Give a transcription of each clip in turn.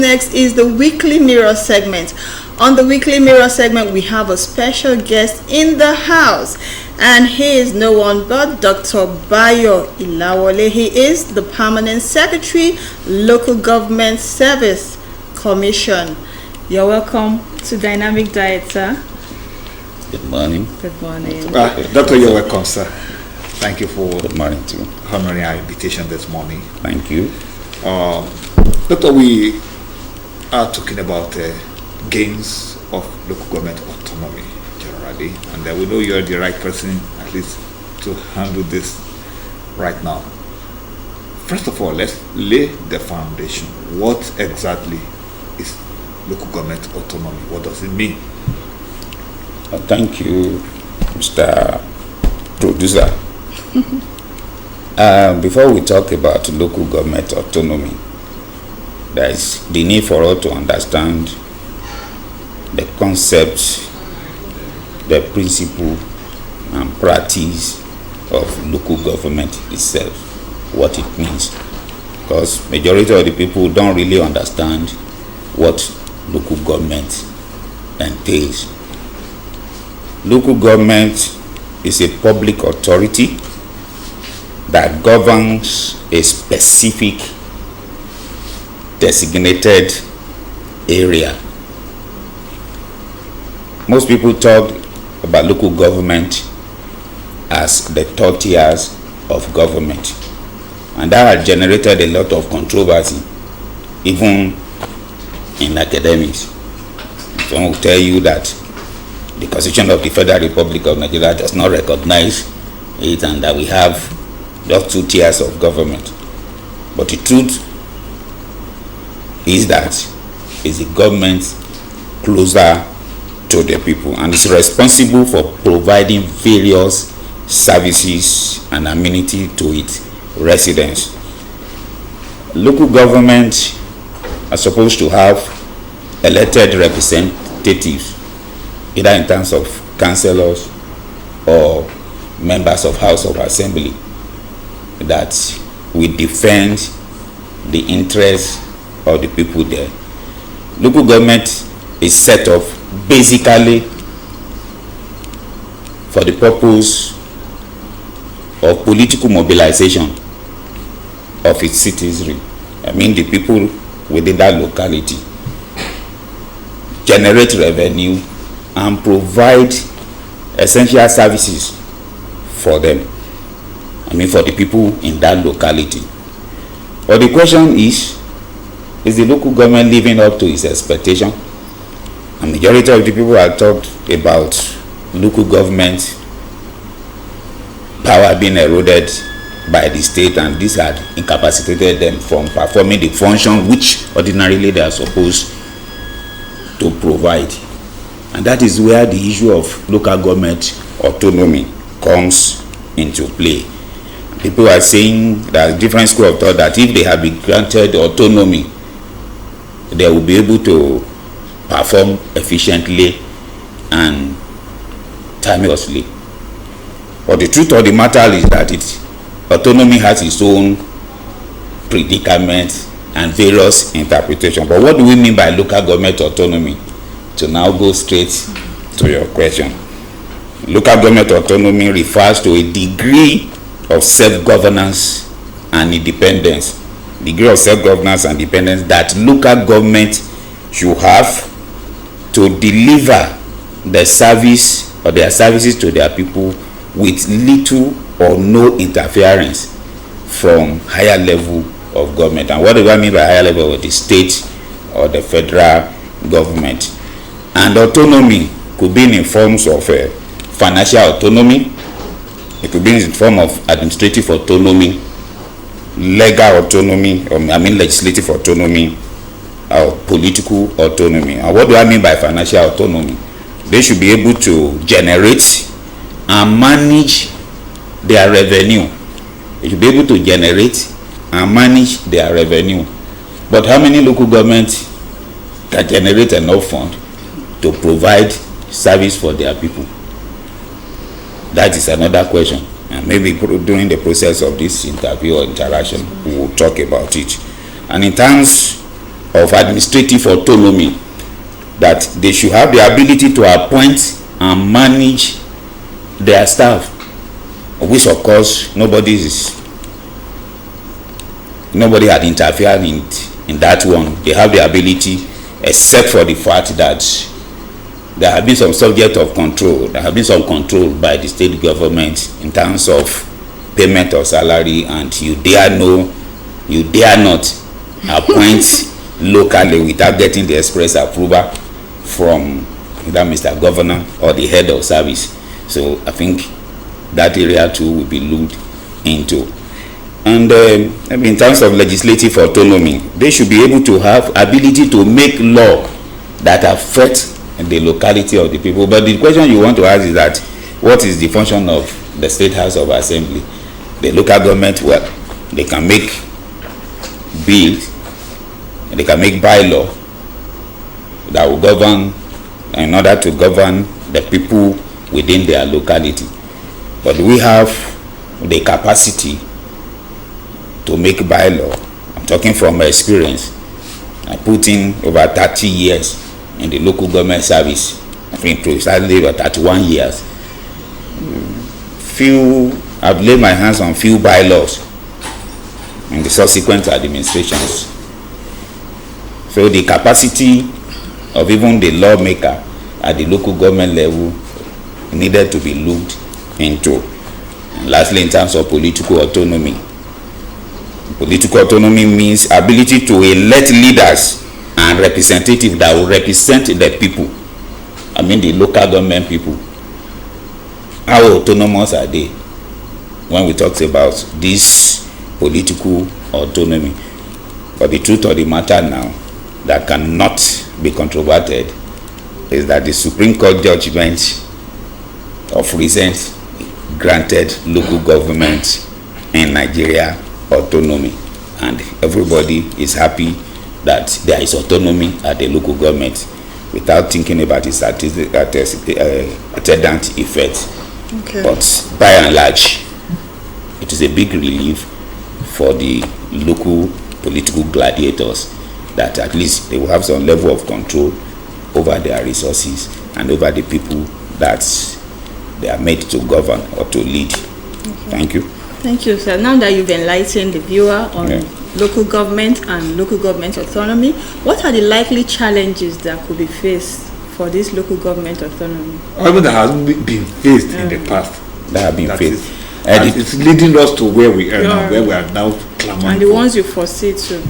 Next is the Weekly Mirror segment. On the Weekly Mirror segment, we have a special guest in the house, and he is no one but Dr. Bayo Ilawole. He is the Permanent Secretary, Local Government Service Commission. You're welcome to Dynamic Diet, sir. Good morning. Good morning. Doctor, you're welcome, sir. Thank you for Good morning to you. honoring our invitation this morning. Thank you. Doctor, we are talking about gains of local government autonomy generally, and we know you're the right person at least to handle this right now. First of all, let's lay the foundation. What exactly is local government autonomy? What does it mean? Thank you, Mr. Producer. Before we talk about local government autonomy, there is the need for us to understand the concept, the principle, and practice of local government itself, what it means. Because majority of the people don't really understand what local government entails. Local government is a public authority that governs a specific designated area. Most people talk about local government as the third tiers of government, and that has generated a lot of controversy, even in academics. Some will tell you that the Constitution of the Federal Republic of Nigeria does not recognize it, and that we have just two tiers of government. But the truth is that is the government closer to the people and is responsible for providing various services and amenities to its residents. Local government are supposed to have elected representatives, either in terms of councillors or members of House of Assembly, that will defend the interests of the people there. Local government is set up basically for the purpose of political mobilization of its citizenry. I mean, the people within that locality generate revenue and provide essential services for them. I mean, for the people in that locality. But the question is the local government living up to its expectation? A majority of the people have talked about local government power being eroded by the state, and this had incapacitated them from performing the function which ordinarily they are supposed to provide. And that is where the issue of local government autonomy comes into play. People are saying that different school of thought that if they have been granted autonomy, they will be able to perform efficiently and timelessly. But the truth of the matter is that autonomy has its own predicament and various interpretations. But what do we mean by local government autonomy? To now go straight to your question. Local government autonomy refers to a degree of self-governance and independence. Degree of self-governance and independence that local government should have to deliver the service or their services to their people with little or no interference from higher level of government. And what do I mean by higher level? The state or the federal government. And autonomy could be in forms of financial autonomy. It could be in the form of administrative autonomy, legal autonomy, legislative autonomy, or political autonomy. And what do I mean by financial autonomy? They should be able to generate and manage their revenue. They should be able to generate and manage their revenue. But how many local governments can generate enough fund to provide service for their people? That is another question, and maybe during the process of this interview or interaction we will talk about it. And in terms of administrative autonomy, that they should have the ability to appoint and manage their staff, which of course nobody had interfered in that one. They have the ability, except for the fact that there have been some subject of control. There have been some control by the state government in terms of payment of salary, and you dare not appoint locally without getting the express approval from either Mr. Governor or the head of service. So I think that area too will be looked into. And in terms of legislative autonomy, they should be able to have ability to make law that affect the locality of the people. But the question you want to ask is that what is the function of the State House of Assembly? The local government, well, they can make bills, they can make bylaw that will govern, in order to govern the people within their locality. But we have the capacity to make bylaw. I'm talking from experience. I put in over 30 years in the local government service. I think precisely about 31 years. I've laid my hands on few bylaws in the subsequent administrations. So the capacity of even the lawmaker at the local government level needed to be looked into. And lastly, in terms of political autonomy, political autonomy means ability to elect leaders and representatives that will represent the people. I mean the local government people. How autonomous are they when we talk about this political autonomy? But the truth of the matter now that cannot be controverted is that the Supreme Court judgment of recent granted local government in Nigeria autonomy, and everybody is happy that there is autonomy at the local government without thinking about its attendant effect. Okay. But by and large, it is a big relief for the local political gladiators that at least they will have some level of control over their resources and over the people that they are made to govern or to lead. Okay. Thank you. Thank you, sir. Now that you've enlightened the viewer on local government and local government autonomy, what are the likely challenges that could be faced for this local government autonomy? Even that has been faced in the past. That have been faced. And it's leading us to where we are now, where we are now clamoring. And the ones you foresee too.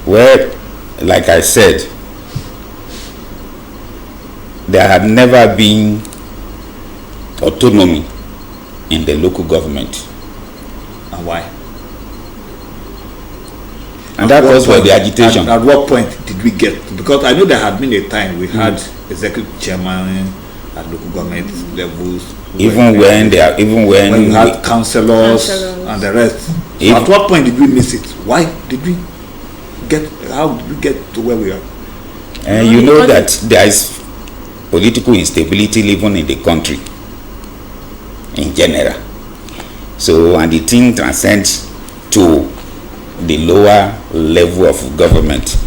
Well, like I said, there had never been autonomy in the local government. And why? And that was for the agitation. At what point did we get? Because I know there had been a time we had executive chairman at local government levels. Even when we had councillors and the rest. So at what point did we miss it? Why did we how did we get to where we are? You know that there is political instability even in the country in general. So, and the thing transcends to the lower level of government.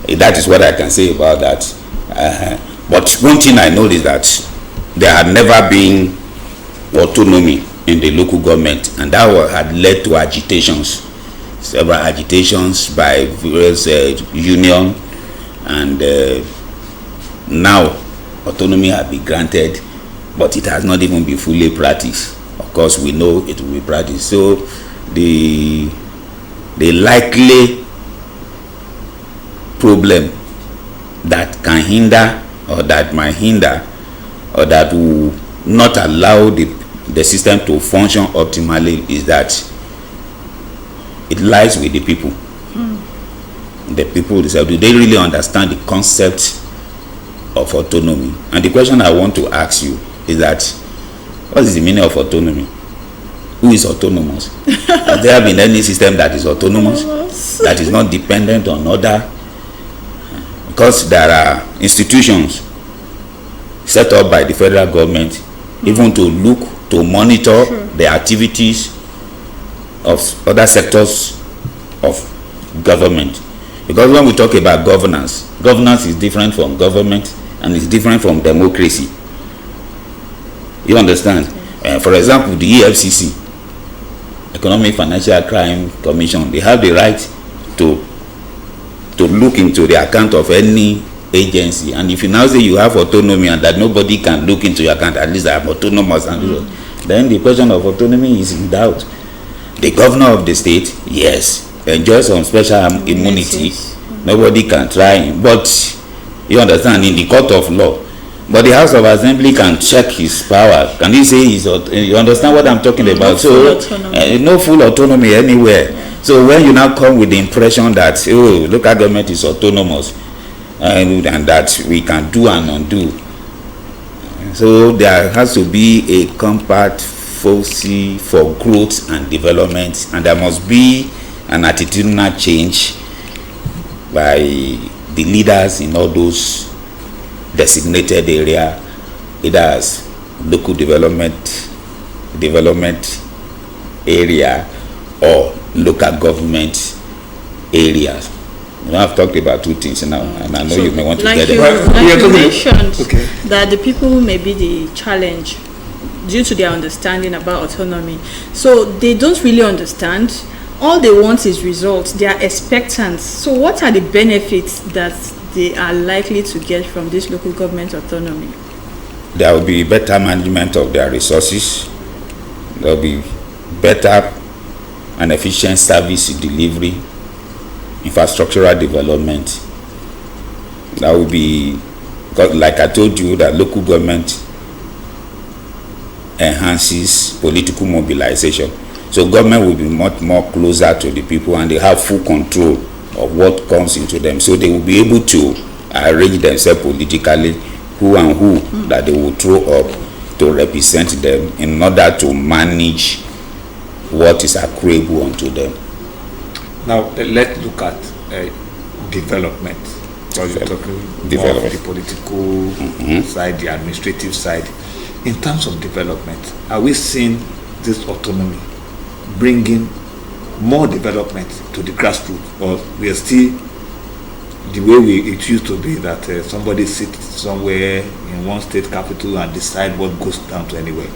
That is what I can say about that. But one thing I know is that there had never been autonomy in the local government, and that had led to agitations, several agitations by various union, and now autonomy has been granted, but it has not even been fully practiced. Of course, we know it will be practiced. So the likely problem that can hinder or that might hinder or that will not allow the system to function optimally is that it lies with the people. The people themselves, do they really understand the concept of autonomy? And the question I want to ask you is that, what is the meaning of autonomy? Who is autonomous? Has there been any system that is autonomous, that is not dependent on other? Because there are institutions set up by the federal government even to look, to monitor the activities of other sectors of government. Because when we talk about governance, governance is different from government and it's different from democracy. You understand? For example, the EFCC, Economic Financial Crime Commission, they have the right to look into the account of any agency. And if you now say you have autonomy and that nobody can look into your account, at least I am autonomous, and then the question of autonomy is in doubt. The governor of the state, yes, enjoys some special immunity. Nobody can try him, but you understand, in the court of law. But the House of Assembly can check his power. Can he say you understand what I'm talking about? So no full autonomy anywhere. So when you now come with the impression that local government is autonomous and that we can do and undo, so there has to be a compact policy for growth and development, and there must be an attitudinal change by the leaders in all those designated area, either as local development area or local government areas. You know, I've talked about two things now, and I know you may want to get it. Like you mentioned, that the people may be the challenge due to their understanding about autonomy. So they don't really understand. All they want is results. They are expectant. So what are the benefits that they are likely to get from this local government autonomy? There will be better management of their resources. There will be better and efficient service delivery, infrastructural development. That will be, like I told you, that local government enhances political mobilization. So government will be much more closer to the people, and they have full control of what comes into them. So they will be able to arrange themselves politically, who and who that they will throw up to represent them in order to manage what is accruable unto them. Now let's look at development. Because you're talking more of the political side, the administrative side. In terms of development, are we seeing this autonomy bringing more development to the grassroots, or we are still the way it used to be that somebody sits somewhere in one state capital and decide what goes down to anywhere?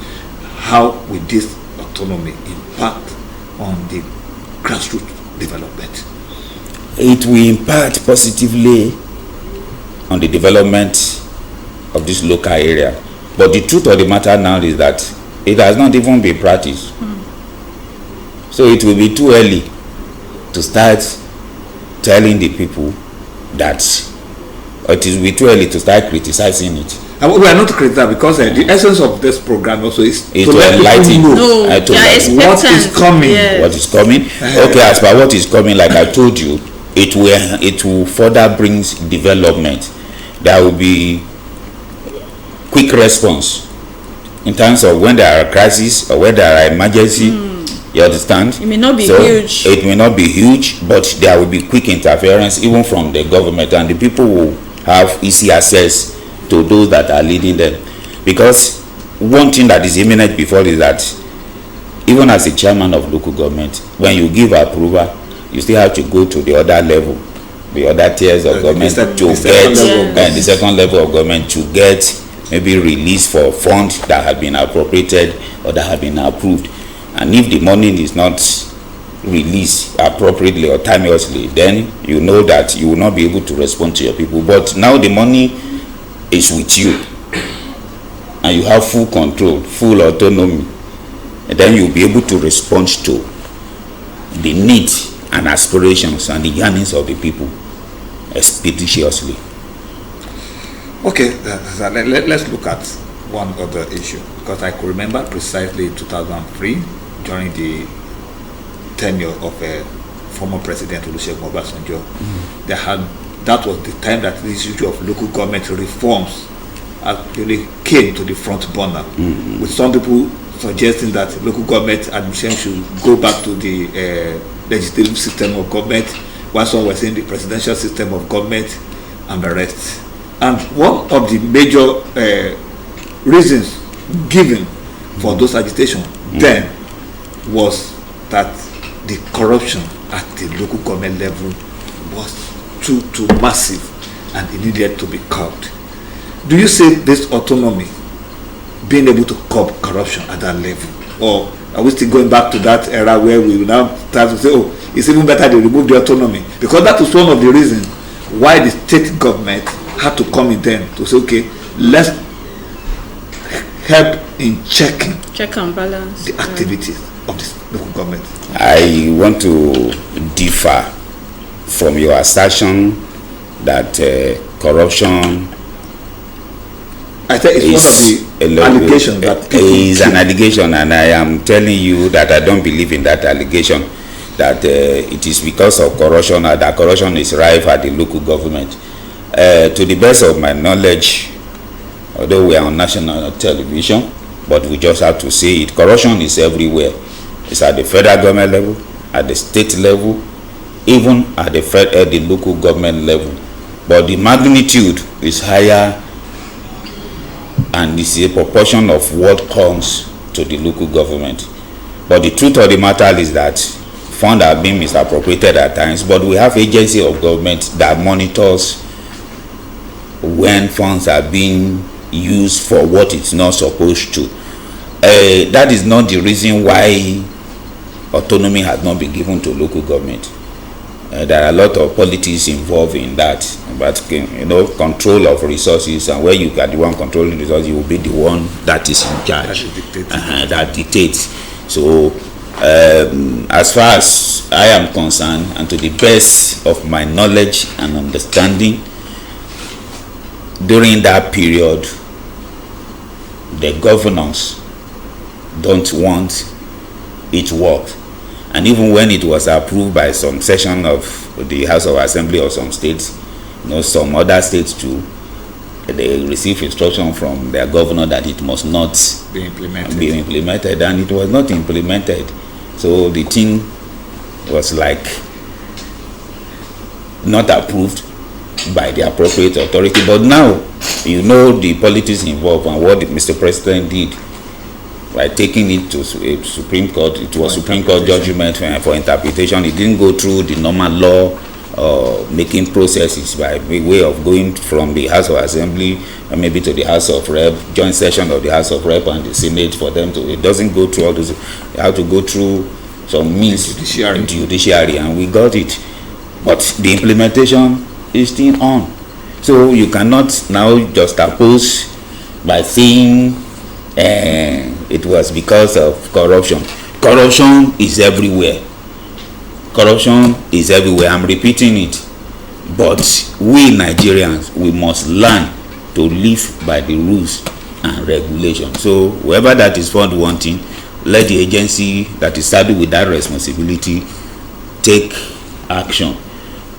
How will this autonomy impact on the grassroots development? It will impact positively on the development of this local area. But the truth of the matter now is that it has not even been practiced. So it will be too early to start telling the people that, or it will be too early to start criticizing it. And we are not criticizing, because the essence of this program also is to enlighten what is coming. Yes. What is coming? Okay, as per what is coming, like I told you, it will further bring development. There will be quick response in terms of when there are crises or when there are emergency. You understand? It may not be huge. It may not be huge, but there will be quick interference even from the government, and the people will have easy access to those that are leading them. Because one thing that is imminent before is that even as a chairman of local government, when you give approval, you still have to go to the other level, the other tiers of government to get the second level of government to get maybe release for funds that have been appropriated or that have been approved. And if the money is not released appropriately or timeously, then you know that you will not be able to respond to your people. But now the money is with you and you have full control, full autonomy, and then you'll be able to respond to the needs and aspirations and the yearnings of the people expeditiously. Okay, let's look at one other issue, because I could remember precisely in 2003, during the tenure of former President Olusegun Obasanjo, that was the time that this issue of local government reforms actually came to the front burner, with some people suggesting that local government administration should go back to the legislative system of government, while some were saying the presidential system of government, and the rest. And one of the major reasons given for those agitation then was that the corruption at the local government level was too massive and it needed to be curbed. Do you see this autonomy being able to curb corruption at that level? Or are we still going back to that era where we will now start to say, oh, it's even better they remove the autonomy? Because that was one of the reasons why the state government had to come in then to say, okay, let's help in check and balance the activities of the local government. I want to differ from your assertion that corruption I think it's one of the allegations that is an allegation, and I am telling you that I don't believe in that allegation, that it is because of corruption or that corruption is rife at the local government. To the best of my knowledge, although we are on national television, but we just have to say it, corruption is everywhere. It's at the federal government level, at the state level, even at the local government level. But the magnitude is higher, and it's a proportion of what comes to the local government. But the truth of the matter is that funds are being misappropriated at times, but we have agency of government that monitors when funds are being used for what it's not supposed to. That is not the reason why autonomy has not been given to local government. There are a lot of politics involved in that, but control of resources, and where you are the one controlling resources, you will be the one that is in charge, that dictates. So as far as I am concerned, and to the best of my knowledge and understanding, during that period the governors don't want it work. And even when it was approved by some section of the House of Assembly or some states, some other states too, they receive instruction from their governor that it must not be implemented, and it was not implemented. So the thing was like not approved by the appropriate authority. But now, the politics involved and what Mr. President did by taking it to a Supreme Court. It was Supreme Court judgment for interpretation. It didn't go through the normal law making processes by way of going from the House of Assembly and maybe to the House of Rep, joint session of the House of Rep and the Senate for them to. It doesn't go through all this. You have to go through some means judiciary, and we got it. But the implementation is still on. So you cannot now just oppose by saying it was because of corruption. Corruption is everywhere. Corruption is everywhere. I'm repeating it. But we Nigerians, we must learn to live by the rules and regulations. So whoever that is found wanting, let the agency that is saddled with that responsibility take action.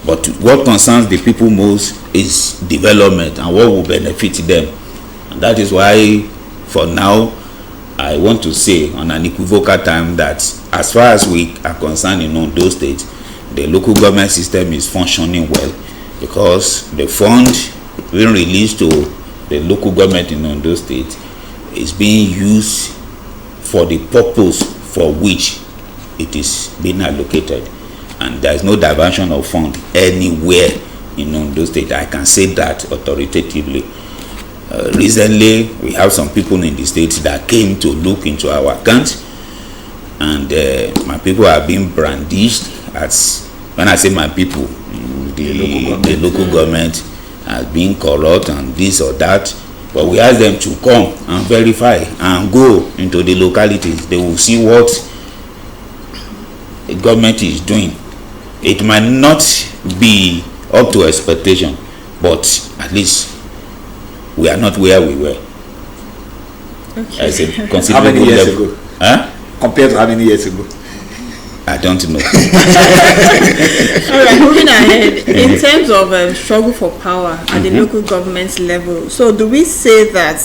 But what concerns the people most is development and what will benefit them. And that is why, for now, I want to say on an equivocal time that as far as we are concerned in Ondo State, the local government system is functioning well, because the fund being released to the local government in Ondo State is being used for the purpose for which it is being allocated, and there is no diversion of fund anywhere in Ondo State. I can say that authoritatively. Recently, we have some people in the state that came to look into our accounts, and my people are being brandished as, when I say my people, the local government as being corrupt and this or that. But we ask them to come and verify and go into the localities. They will see what the government is doing. It might not be up to expectation, but at least we are not where we were. Okay. As a how many years ago? Huh? Compared to how many years ago? I don't know. All right, moving ahead. In terms of struggle for power at the local government level, so do we say that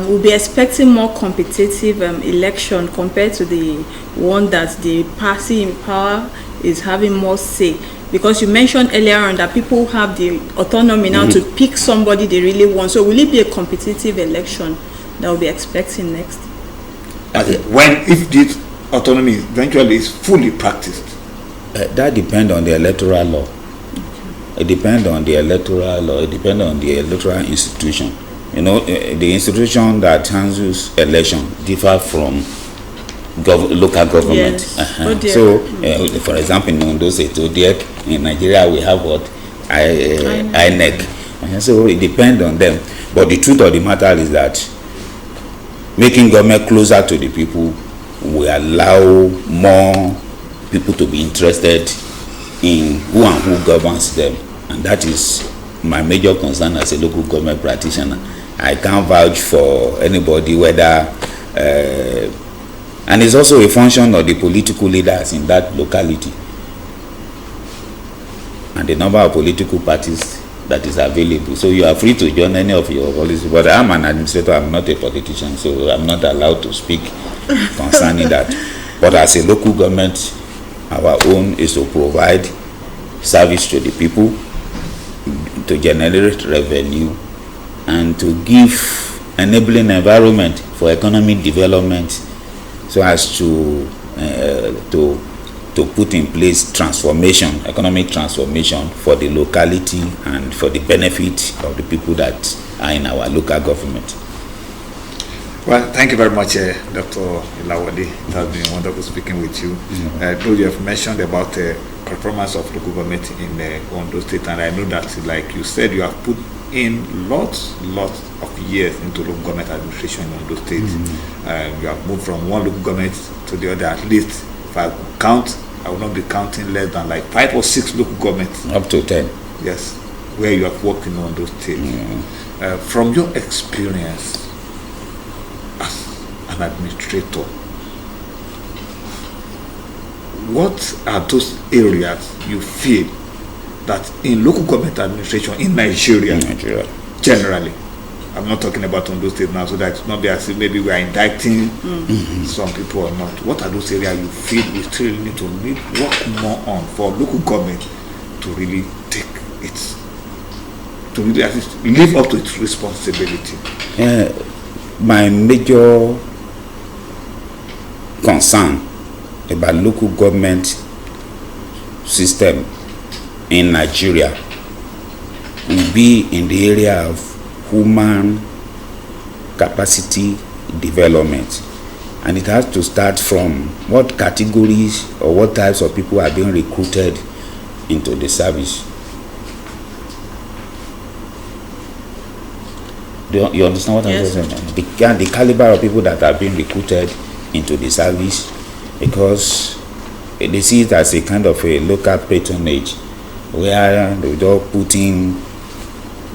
we'll be expecting more competitive election compared to the one that the party in power is having more say? Because you mentioned earlier on that people have the autonomy now to pick somebody they really want. So will it be a competitive election that we'll be expecting next? If this autonomy eventually is fully practiced? That depends on the electoral law. it depends on the electoral law, it depends on the electoral institution. You know, the institution that handles election differ from local government. Yes. So, for example, in Ondo State, in Nigeria, we have what? INEC. So it depends on them. But the truth of the matter is that making government closer to the people will allow more people to be interested in who and who governs them. And that is my major concern as a local government practitioner. I can't vouch for anybody whether and it's also a function of the political leaders in that locality and the number of political parties that is available. So you are free to join any of your policies, but I'm an administrator, I'm not a politician, so I'm not allowed to speak concerning that. But as a local government, our own is to provide service to the people, to generate revenue, and to give enabling environment for economic development, so as to put in place transformation, economic transformation for the locality and for the benefit of the people that are in our local government. Well, thank you very much, Dr. Ilawale. It has been wonderful speaking with you. Though you have mentioned about the performance of local government in Ondo State, and I know that, like you said, you have put in lots of years into local government administration in Ondo State. You have moved from one local government to the other. At least, if I count, I will not be counting less than like 5 or 6 local governments. Up to 10. Yes, where you have worked in Ondo State. From your experience as an administrator, what are those areas you feel that in local government administration in Nigeria, generally, I'm not talking about Ondo State now, so that it's not be as if maybe we are indicting some people or not. What are those areas you feel we still need to work more on for local government to really take its, to really at least live up to its responsibility? My major concern about local government system in Nigeria will be in the area of human capacity development, and it has to start from what categories or what types of people are being recruited into the service. You understand what I'm saying? The caliber of people that are being recruited into the service, because they see it as a kind of a local patronage where they just put in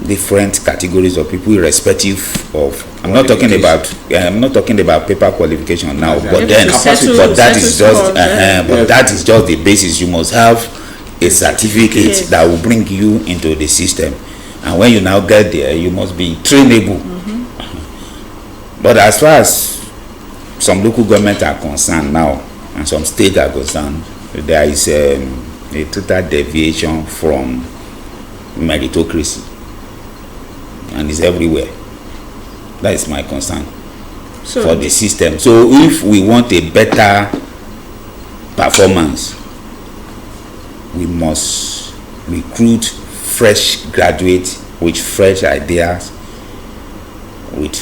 different categories of people irrespective of, I'm not talking about paper qualification now, but that is just the basis. You must have a certificate that will bring you into the system, and when you now get there, you must be trainable. But as far as some local government are concerned now, and some states are concerned, there is a total deviation from meritocracy, and it's everywhere. That is my concern for the system. So if we want a better performance, we must recruit fresh graduates with fresh ideas, with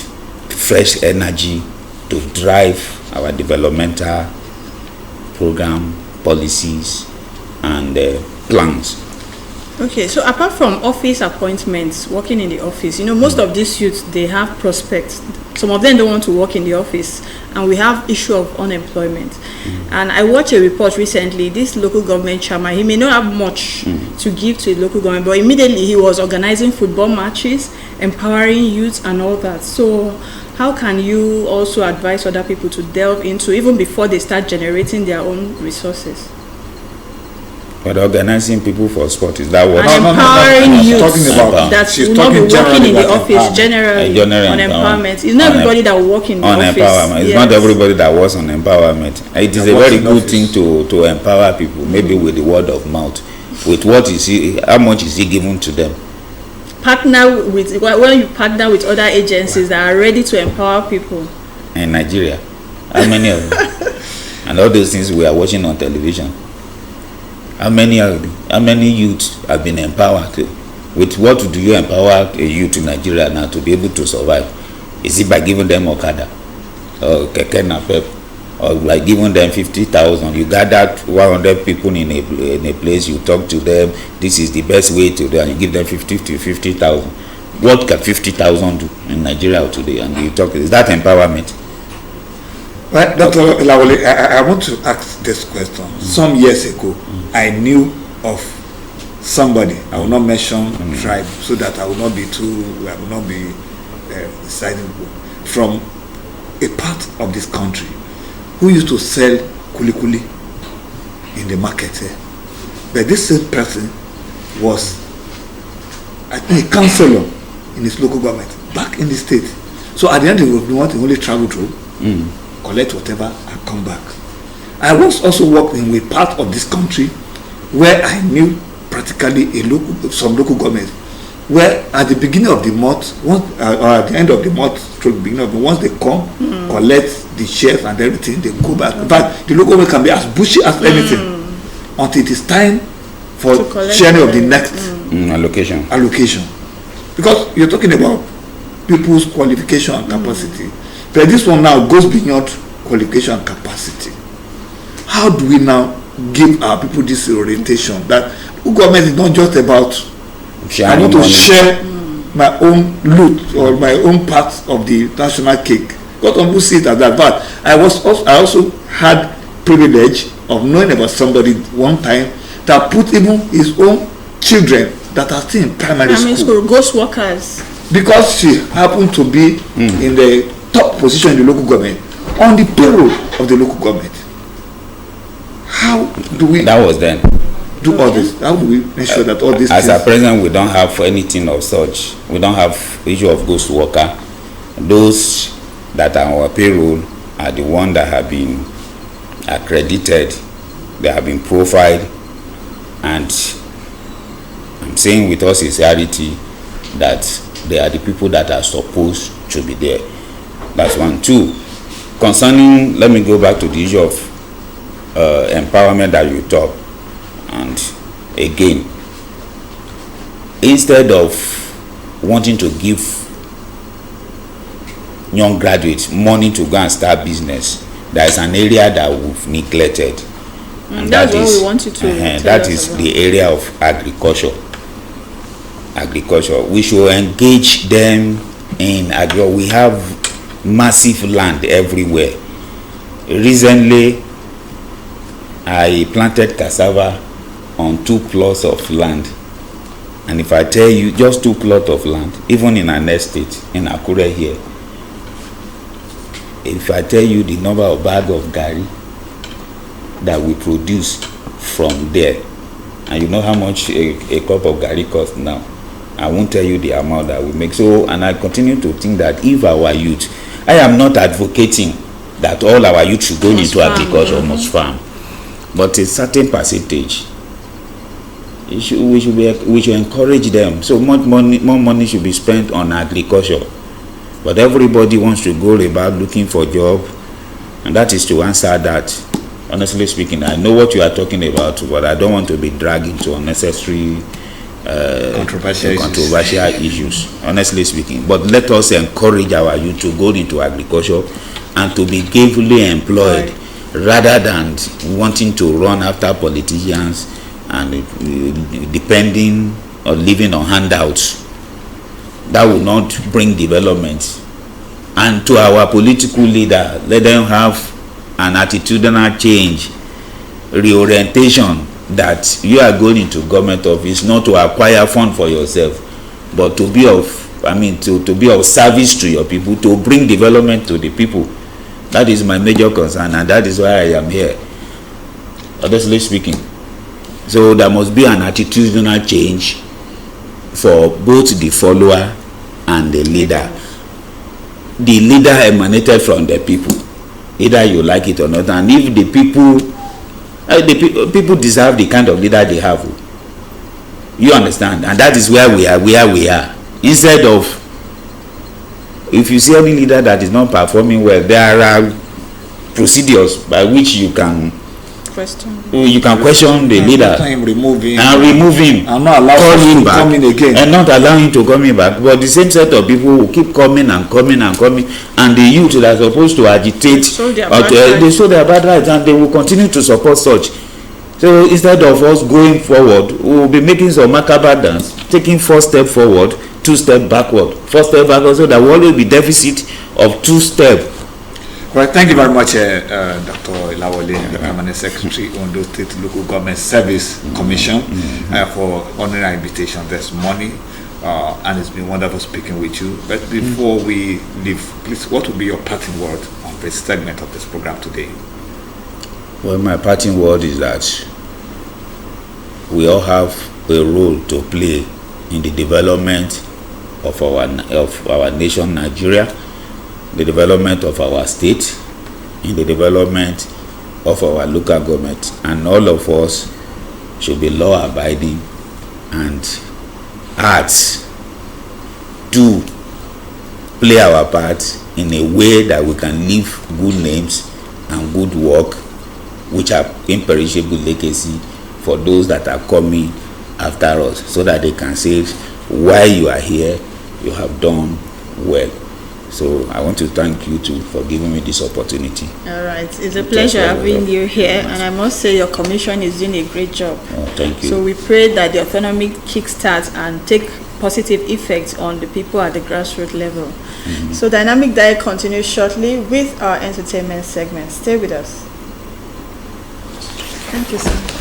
fresh energy to drive our developmental program, policies, and plans. Okay, so apart from office appointments, working in the office, most of these youths, they have prospects. Some of them don't want to work in the office, and we have issue of unemployment. And I watched a report recently. This local government chairman, he may not have much to give to the local government, but immediately he was organizing football matches, empowering youths and all that. So how can you also advise other people to delve into, even before they start generating their own resources? But organizing people for sport, is that what? And empowering youth that she's will not be working in the office, empowerment. generally on empowerment. It's not everybody that will work in the on office. Empowerment. It's not everybody that works on empowerment. It is a very good thing to empower people, maybe with the word of mouth. With what is he, how much is he given to them? Partner with, when you partner with other agencies that are ready to empower people. In Nigeria, how many of them? And all those things we are watching on television. How many youths have been empowered? With what do you empower a youth in Nigeria now to be able to survive? Is it by giving them Okada or Keke Napep, or by giving them 50,000? You gather 100 people in a place, you talk to them, this is the best way to do, and you give them 50,000. What can 50,000 do in Nigeria today? And you talk, is that empowerment? Well, Dr. Lawole, I want to ask this question. Some years ago, I knew of somebody, I will not mention tribe, so that I will not be deciding from a part of this country who used to sell kuli in the market here. But this same person was, I think, a councillor in his local government back in the state. So at the end of the month, he only travel through, collect whatever, and come back. I was also working with part of this country where I knew practically some local government, where at the beginning of the month, or at the end of the month, once they come, collect the shares and everything, they go back. In fact, the local government can be as bushy as anything until it is time for sharing of the next allocation. Because you're talking about people's qualification and capacity. But this one now goes beyond qualification and capacity. How do we now give our people this orientation that government is not just about I want to share my own loot or my own part of the national cake? God people see it as that. But I also had privilege of knowing about somebody one time that put even his own children that are still in primary school, ghost workers, because she happened to be in the top position in the local government, on the payroll of the local government. How do we that was then do all this? How do we make sure that all this as at present we don't have anything of such? We don't have issue of ghost worker. Those that are on our payroll are the ones that have been accredited, they have been profiled, and I'm saying with all sincerity that they are the people that are supposed to be there. That's one. Two, concerning, let me go back to the issue of empowerment that you talk. And again, instead of wanting to give young graduates money to go and start business, there is an area that we've neglected, and that's what we want you to that is the area of agriculture. We should engage them in agriculture. We have massive land everywhere. Recently, I planted cassava on 2 plots of land, and if I tell you, just 2 plots of land, even in an estate in Akure here, if I tell you the number of bags of gari that we produce from there, and you know how much a cup of gari costs now, I won't tell you the amount that we make. So, and I continue to think that if our youth, I am not advocating that all our youth should go into agriculture, must farm, but a certain percentage, we should encourage them. So more money should be spent on agriculture. But everybody wants to go about looking for a job, and that is to answer that. Honestly speaking, I know what you are talking about, but I don't want to be dragged into unnecessary controversial issues, honestly speaking. But let us encourage our youth to go into agriculture and to be gainfully employed, rather than wanting to run after politicians and depending or living on handouts. That will not bring development. And to our political leader, let them have an attitudinal change, reorientation, that you are going into government office not to acquire fund for yourself, but to be of, to be of service to your people, to bring development to the people. That is my major concern, and that is why I am here, honestly speaking. So there must be an attitudinal change for both the follower and the leader. The leader emanated from the people, either you like it or not. And if the people deserve the kind of leader they have, you understand, and that is where we are. Instead of, if you see any leader that is not performing well, there are procedures by which you can question. You can question the leader Time remove him. and remove him, And not allow call him him to back, come in again. and not allow him to come in back. But the same set of people will keep coming and coming and coming, and the youth that are supposed to agitate, they show their bad rights, and they will continue to support such. So instead of us going forward, we will be making some macabre dance, taking 4 steps forward, 2 steps backward, 4 steps backward, so there will always be deficit of 2 steps. Right, thank you very much, Dr. Ilawole, the Permanent Secretary on the State Local Government Service Commission, for honoring our invitation this morning. And it's been wonderful speaking with you. But before we leave, please, what would be your parting word on this segment of this program today? Well, my parting word is that we all have a role to play in the development of our nation, Nigeria, the development of our state, in the development of our local government, and all of us should be law-abiding and act to play our part in a way that we can leave good names and good work, which are imperishable legacy for those that are coming after us, so that they can say, while you are here, you have done well. So I want to thank you too for giving me this opportunity. All right, it's a pleasure having you here, and I must say your commission is doing a great job. Oh, thank you. So we pray that the autonomy kickstarts and take positive effects on the people at the grassroots level. So Dynamic Diet continues shortly with our entertainment segment. Stay with us. Thank you, sir.